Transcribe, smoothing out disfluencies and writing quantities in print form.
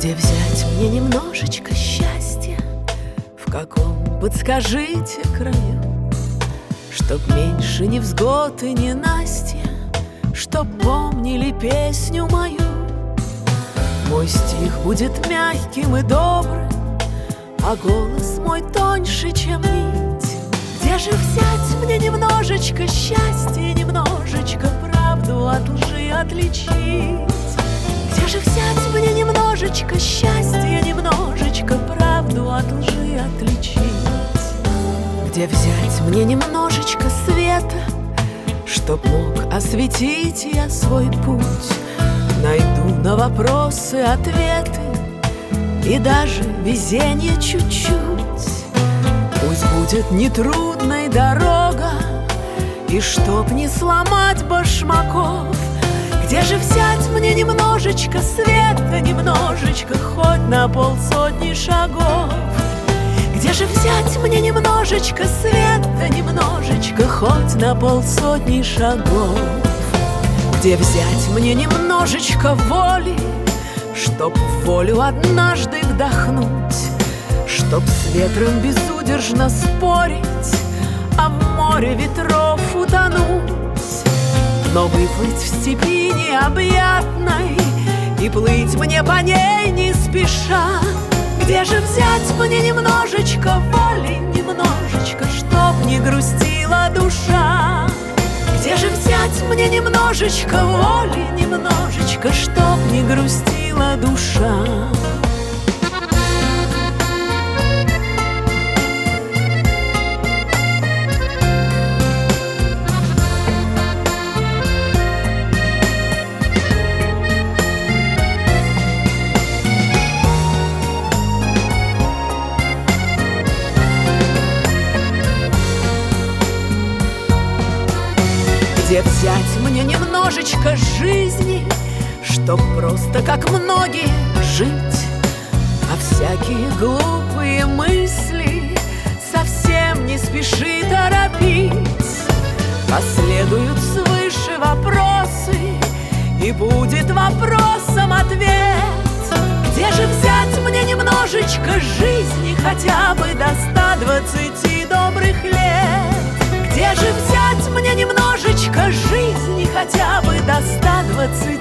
Где взять мне немножечко счастья? В каком, подскажите, краю? Чтоб меньше невзгод и ненастья, чтоб помнили песню мою. Мой стих будет мягким и добрым, а голос мой тоньше, чем нить. Где же взять мне немножечко счастья, немножечко правду от лжи отличить? Где же взять мне немножечко счастья, немножечко правду от лжи отличить? Где взять мне немножечко света, чтоб мог осветить я свой путь? Найду на вопросы ответы и даже везение чуть-чуть. Пусть будет нетрудной дорога, и чтоб не сломать башмаков. Где же взять мне немножечко света, немножечко, хоть на полсотни шагов? Где же взять мне немножечко света, немножечко, хоть на полсотни шагов? Где взять мне немножечко воли, чтоб волю однажды вдохнуть, чтоб с ветром безудержно спорить, а в море ветров утонуть? Но выплыть в степи необъятной и плыть мне по ней не спеша. Где же взять мне немножечко воли, немножечко, чтоб не грустила душа? Где же взять мне немножечко воли, немножечко, чтоб не грустила душа? Где взять мне немножечко жизни, чтоб просто как многие жить, а всякие глупые мысли совсем не спеши торопить? Последуют свыше вопросы, и будет вопросом ответ. Где же взять мне немножечко жизни, хотя бы до 120 добрых лет? Где же взять мне немножечко жизни, хотя бы до 120